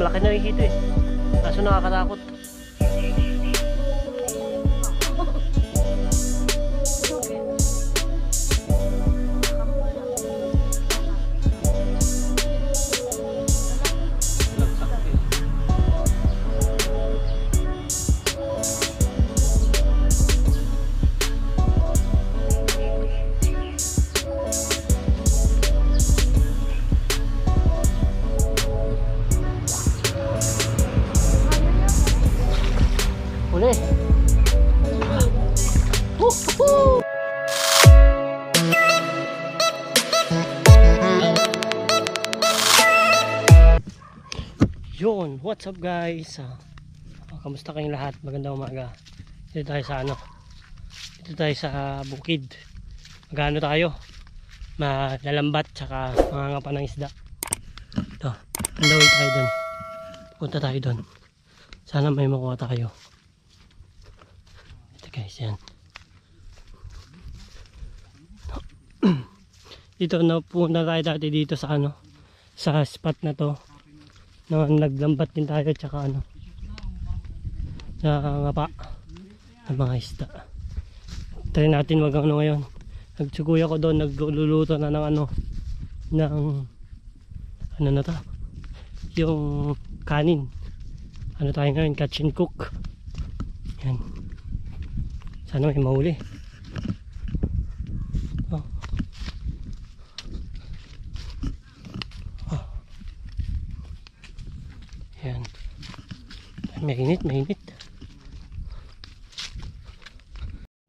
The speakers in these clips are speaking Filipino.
malaki na rin hito eh. Kaso nakakatakot. Yun, what's up guys? Kamusta kayong lahat? Magandang umaga. Dito tayo sa dito tayo sa bukid. Magano tayo? Malalambat tsaka mangangapa ng isda. Ito, andawin tayo doon. Punta tayo doon. Sana may makuha tayo. Ito guys, yan. Dito na punta tayo dati dito sa sa spot na to. Naglambat din tayo tsaka ngapa ng mga isda. Try natin wag ngayon. Nagsuguya ko doon, nagluluto na ng na to, yung kanin. Tayo ngayon, catch and cook. Yan, sana may mahuli. Yan. Mainit.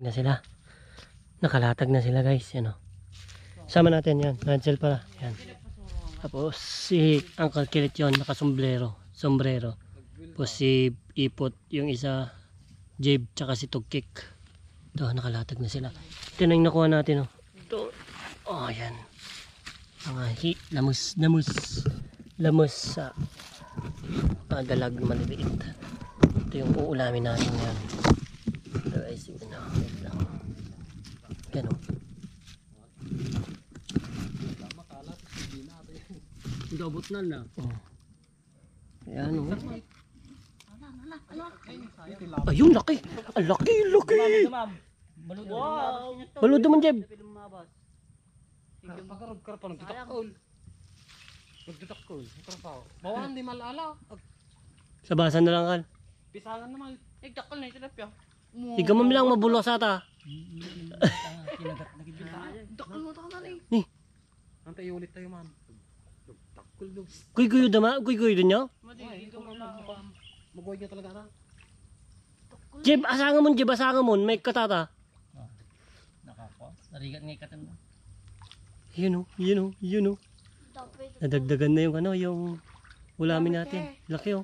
Na sila. Nakalatag na sila guys. Yan o. Sama natin yan. Nansel pala. Yan. Tapos si Uncle Kilit yun. Nakasombrero. Tapos si Ipot. Yung isa Jib. Tsaka si Tugkik. Ito. Nakalatag na sila. Ito na yung nakuha natin o. Ito. Oh yan. Mga Lamus sa dalag na maliliit. Ito yung uulamin natin yan. Guys, yun na. Yan o. Dobot na na. Yan o. Ayun, laki. Laki. Wow. Balud naman, Jeb. Bawahan di malala. Sabasan na lang kan. Pisangan naman. Nagdakol na itilapya. Ikaw mo lang mabulos ata. Dakol mo ta na ni. Ni. Antay ulit tayo man. Dakol dog. Kuy din niya. Magoy niya talaga ta. Jeb, asangan mo, may katata. Nakako. Narigat nga ikatan mo. Yun o. Nadagdagan na yung ulamin natin. Laki o.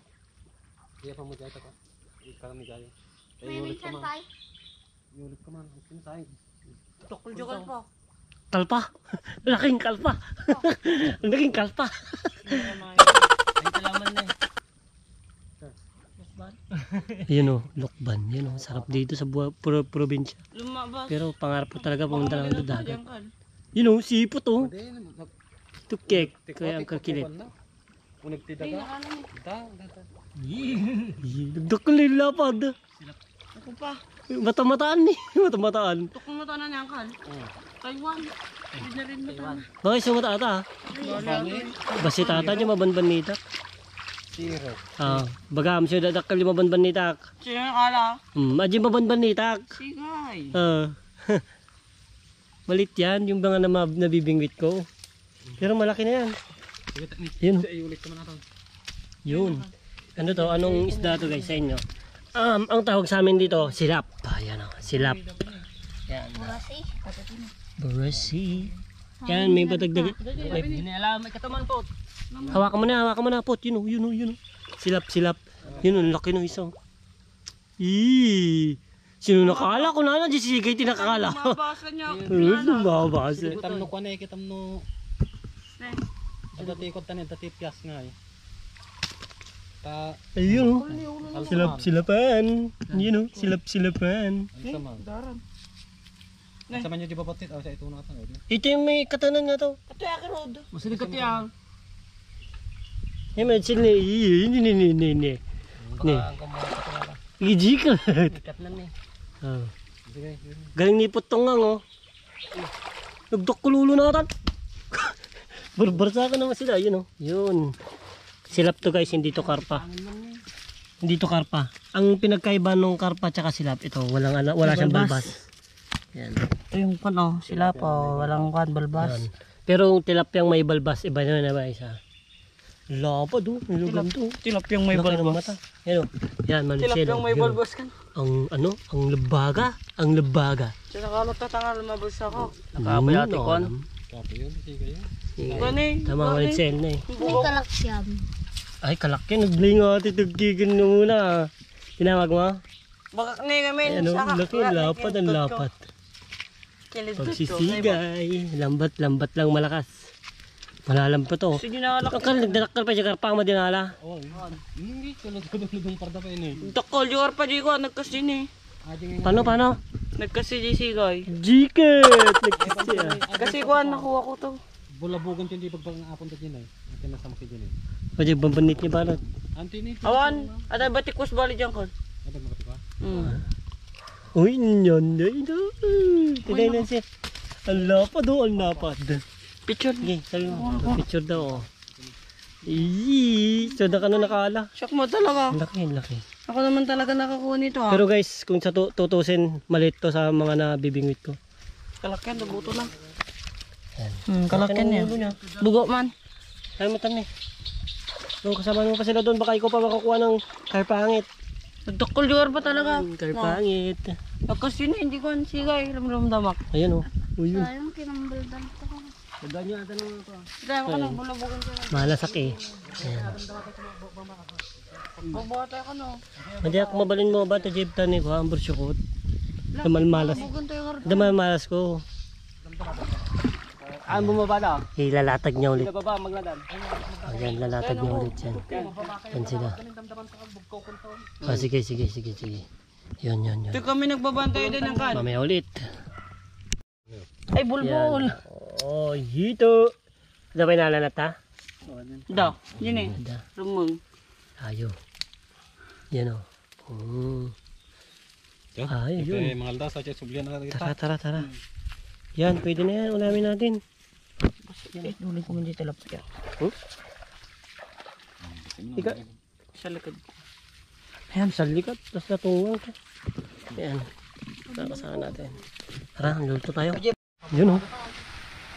Iya pa mo dyan ito ka. Ikarami dyan. Ulit ka man. Sinsay. Tukul-jukal po. Kalpa. Laking kalpa. Laking kalpa. Ay talaman na eh. Yun o, lokban. Yun o, sarap dito sa probinsya. Pero pangarap ko talaga pumunta lang doon dagat. Yun o, sipot o. Tukek. Kaya ang kakilit. Unig tidaga. Nagdakol na yung lapad. Ako pa. Mata-mataan ni. Mata-mataan. Tukong mata na niya kan. Taiwan. Hindi na rin mata. Bakit sumata ata? Basi tata niya mabanban nitak. Zero. Bagam siya dadakal yung mabanban nitak. Siya kala. Aji mabanban nitak. Sigay. Malit yan. Yung mga nabibingwit ko. Pero malaki na yan. Yun. Ulit ka man natin. Yun. Ano to? Anong isda to guys sa inyo? Ang tawag sa amin dito, silap. Ayan o, silap. Yan. Burasi. Yan, may patagdag. Inialam, may kataman po. Hawakan mo na, pot. Yun o. Silap. Yun o, laki ng isang. Sino nakala ko na di sigay tinakala. Mabasa niya. Mabasa. Kitam no ko na kitam no. Dati ko tanin dati pias nga eh. Ayun o. Silap-silapan. Yun o, silap-silapan. Daran. Sama nyo di ba patit? Sa ito na ito. Ito yung may katanan nga to. Ito yung akarod. Masilig ka tiyang. may sila ni. Ijikat. Ikat na ni. Oh. Sige, yun. Galing ni Putong nga oh. Nagdok kululo na atan. Barbarsa ka naman sila, yun oh. Yun. Silap to guys, hindi to karpa. Hindi to karpa. Ang pinagkaiba nung karpa tsaka silap, ito, wala siyang balbas. Yan. Ito yung sila po, walang balbas. Yan. Pero yung tilapyang may balbas, iba na ba isa? Lapad oh, nilugan to. Tilapyang may Laki ng mata. Yan oh. Yan, maniselo. Tilapyang may Yun, oh. balbas kan. Ang lebaga. Ang lebaga. Sinakalot na tangal lumabas ako. Nakabayati kon. Kapo yun, sige yun. Gani. Tama, maniselo na eh. May kalaksyan. Ay, kalaki. Naglay nga ati. Tagkigan na muna. Tinawag mo? Baka ni kami. Ano, laki. Lapad ang lapad. Pagsisigay. Lambat lang malakas. Malalampat oh. Sige na alak. Akal, nagdadakal pa siya karpang madinala. Oo, hindi. Tulog-tulog parda pa yun eh. Dakol yung arpa di ko nagkasi ni. Paano? Nagkasi di sigay. Jiket! Nagkasi ah. Kasi ko nakuha ko to. Bulabugan yun, di pagpapangapon to dyan eh. Atin na sa makid yun eh. Pwede bambanit niya balot. Anti ni. Awan, ada batikos bali diyan kon. Ada makati pa. Uy, nyan na ito. Tinay na siya. Ang lapad oh, ang lapad. Picture. Okay, sabi mo. Picture daw oh. Eee, so na ka na nakala. Shock mo talaga. Ang laki. Ako naman talaga nakakuha nito ha. Pero guys, kung sa tutusin, maliit to sa mga nabibingwit ko. Kalakyan, nabuto na. Yan. Kalakyan Laki ng ulo niya. Bugo man. Ayaw mo tami. Kung kasama mo pa sila doon, baka ikaw pa makakuha ng karpangit. Dakol yung arpa talaga. Karpangit. Kasi na hindi ko sigay. Ramdamak. Ayan oh. Uy, yun. Sayang kinambaldan ko. Dahil ko nang bulabugan ko. Malasak eh. Ayan. Babuhatay ko no. Hindi ako mabalin mo ba ito jeep tani ko, ang bursyukot. Damalmalas. Bugan tayo arpa. Damalmalas ko. Ang bumaba na. Ilalatag niya ulit. Baba, magladan. Ayan, lalatag niya ulit yan. Yan sila. Sige. Yun. Ito kami nagbabantay din ng kan. Mamaya ulit. Ay bulbul. Oh, hito. Ito ba inalanat ha? Da, yun eh. Ada. Rumong. Ayo. Yan o. Ay, yun. Mga aldas, sa sublihan na kita. Tara. Yan, pwede na yan. Ulamin natin. Duling ko hindi tilapia. Ika. Sa likod. Ayan, sa likat. Tapos natungan ka. Ayan. Nakasama natin. Tara, luto tayo. Yun o.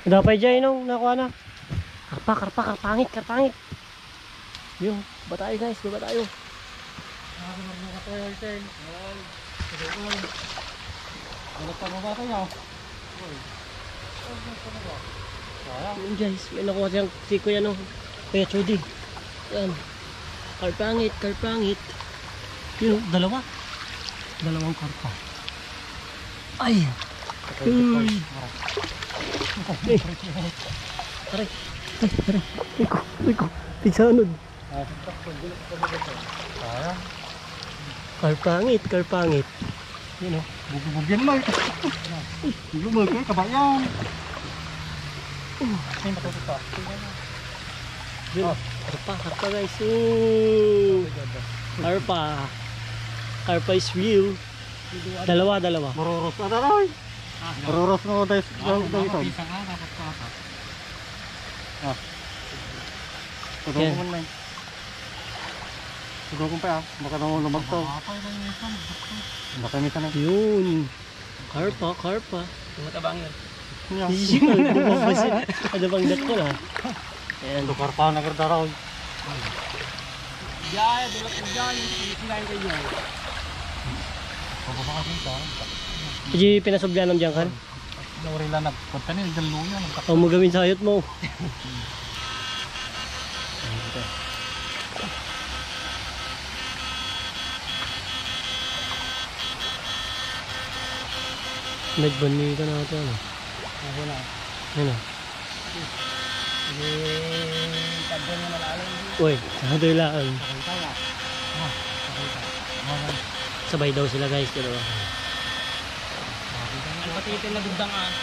Dapay dyan o. Nakuha na. Karpangit. Yun. Ba tayo guys? Ba tayo? Yun guys. May nakuha siyang si Kuya no. Kuya Chudi. Yan. Karpangit. Yun, dalawang karpa. Ay! Uy! Aray! Iko! Tigsanod! Karpangit! Yun o. Bugyan mo. Lumag kayo, kabayan. Ay, matututo. Yun. Karpa guys. Karpa is real. Dalawa. Maroros na tayo. Maroros na tayo. Tudong ko man. Tudong ko pa ah. Baka naman lumagtaw. Baka minsan na. Yun. Karpa. Tumatabang yun. Ano bang dat ko na? Ayan. Tukar pa na kardaraw. Diyan, dulak ko dyan. Sinayin kayo. Pababa ka dito. Hindi pinasoblanan dyan kan? Nawari lang nagpunta niya. Nagdaluya. O mo gawin sa hayot mo. Nagbani ka na ito ano? Ako na. Ano? Tagyan na malalim. Uy, sado ilaan. Pakita ya. Sabay daw sila guys. Pero Ang patitin na dugdangan.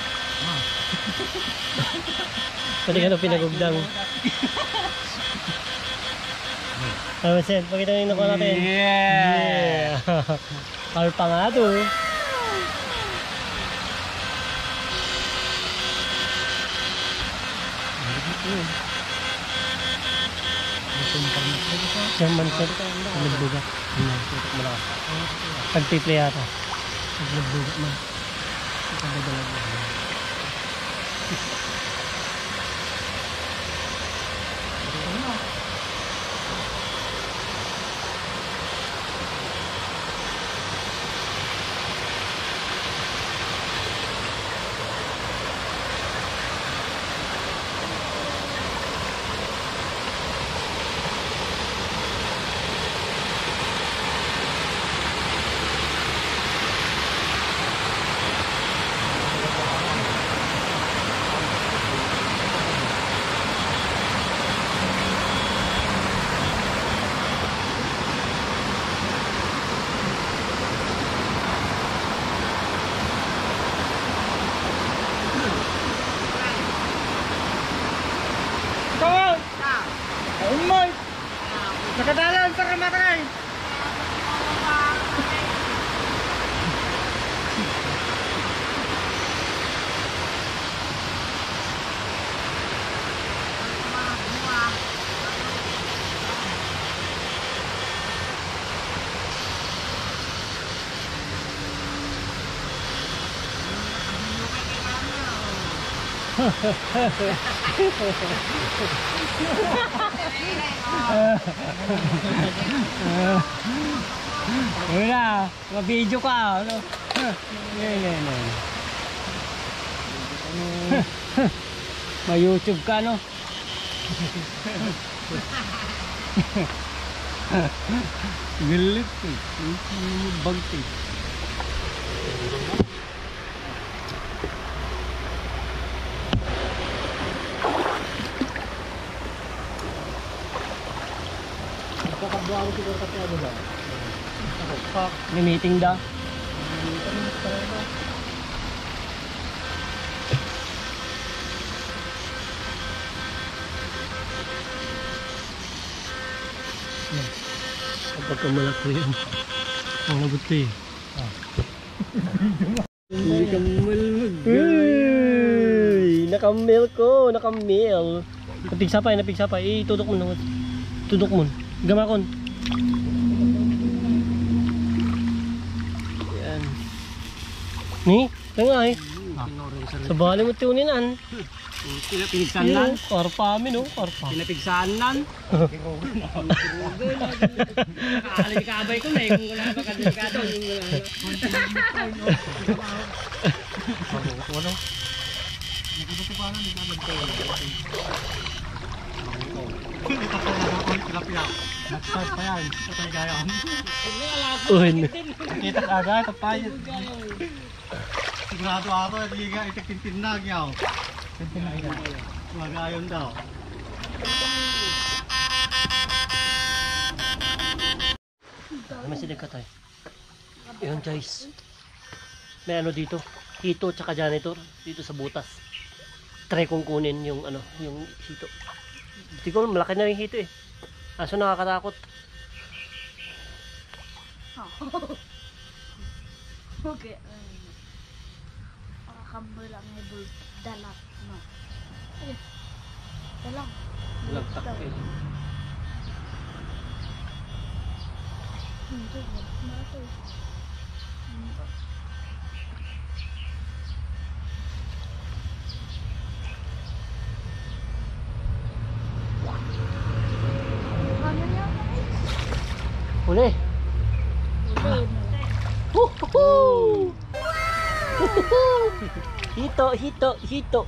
pati ka na pinagugdang. Ano, Sen? Pakita nyo yung nakuha natin. Yeah! Karpa nga to. Sherman set. Nagbuga. Tutok malakas. Pag-triple yata. Nagbuga man. Nakadalan sa kamatay. Wala, ma-video ka. Ano? Ma-YouTube ka, no? Galit eh. Bagti. Kakabwaro siguro kasi ano ba? May meeting daw. Kapag kamalak ko yun. Ang nabot ko eh. Hindi ka malmag. Nakamil ko, nakamil. Napigsapay, napigsapay. Tudok mo na. Tudok mo. Gamakon. Yan. Ni? Tanga eh. Sa bali mo tuninan. Pinapigsan nan. Karpa amin oh, karpa. Pinapigsan nan. Kaaling kabay ko na eh. Kung wala pa kadelikado. Ano? Nagbuto pa na, nag-start pa yan. Patay kaya. Uy. Kita agad, patay. Sigurado ako, hindi nga itik-tintinag yaw. Tintinag yaw. Magayon daw. Masilig ka tayo. Yun guys. May ano dito. Hito tsaka janitor. Dito sa butas. Try kong kunin yung ano, yung hito. Hindi ko malaki na yung hito eh. Aso nakakatakot. Okay. Kamulang may dalak no. Dalang. Lagtak eh. Hindi na to. Huli. Woohoo! Hito, hito, hito.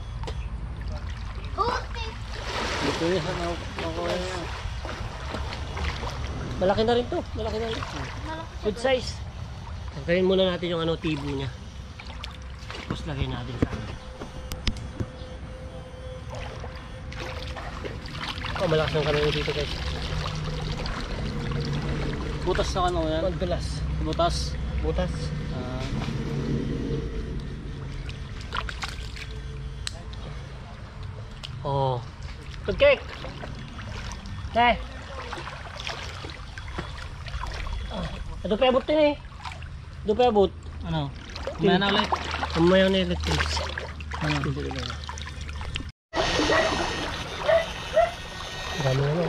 Ito yung nakuha niya. Malaki na rin to. Malaki na rin. Good size. Tanggalin muna natin yung ano, tibo niya. Tapos lagay natin sa ano. Oh, malakas ng kanong dito guys. Butas sa ano yan? Magdulas. Butas. Butas. Oh. Good cake. Hey. Ito pa abot din eh. Ito pa abot. Ano? Kumaya na ulit. Umayaw na electric. Ano? Dami na.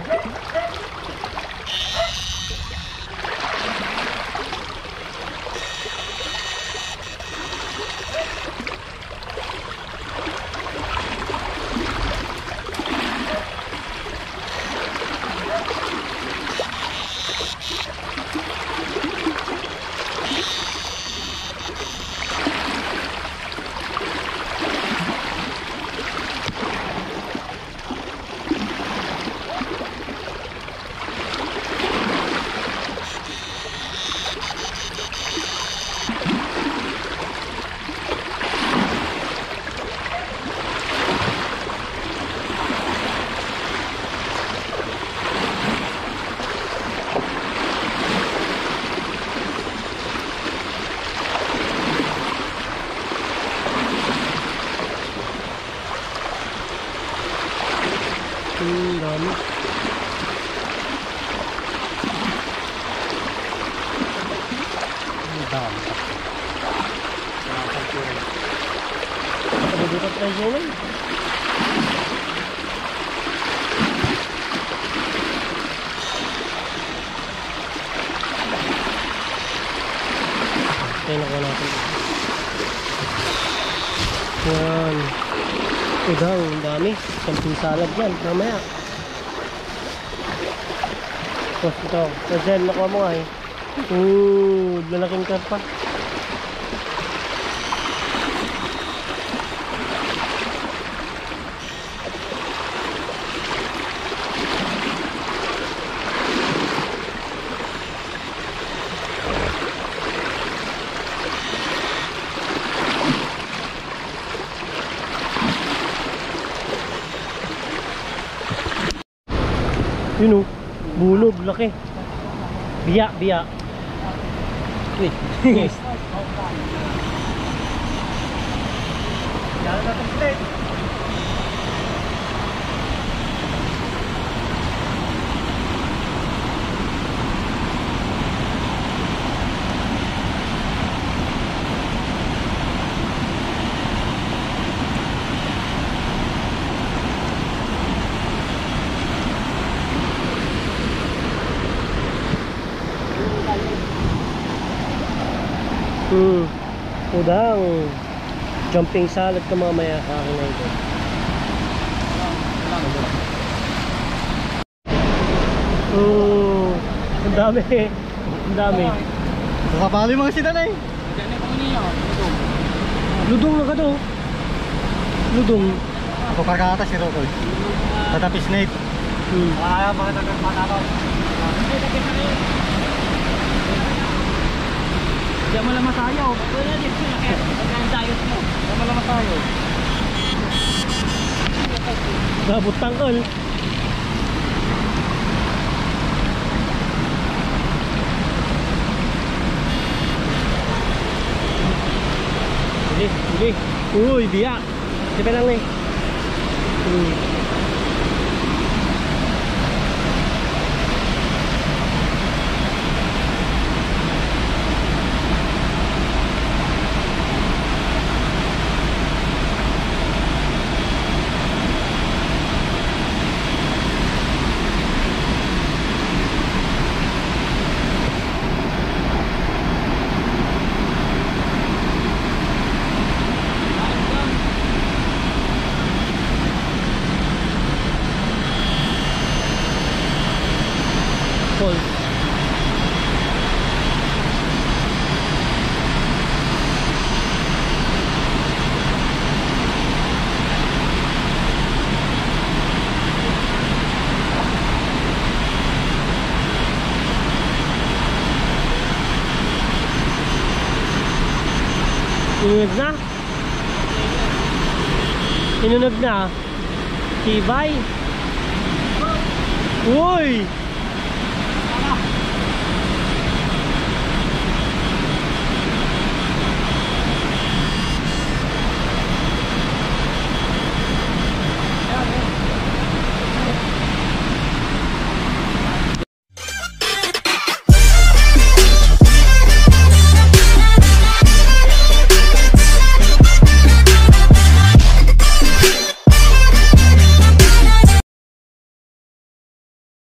Dami. Ang dami. Ano dito tayo yun? Tayo nakuha natin. Yan. Udang, ang dami. Sampung salad yan. Mamaya. Tapos ito. Jen, nakuha mo nga eh. Lalaking karpa. Yun o. Bulog, laki. Biya, biya. Wait. Yes. Yan na complete. Udang. Jumping salad ka mamaya sa akin na ito. Ang dami. Ang dami. Nakabali mga sila na eh. Ludong na ka to. Ludong. Ako kakata si Rokoy. Tatapis na ito. Kaya mga nagkakataw. Diyan mo lang masayaw. Wala din. Pagkain diet mo. Diyan mo lang masayaw. Gabot tangkol. Sige. Uy, biya. Siapa lang nih? Inunog na? Inunog na? Tibay? Uy!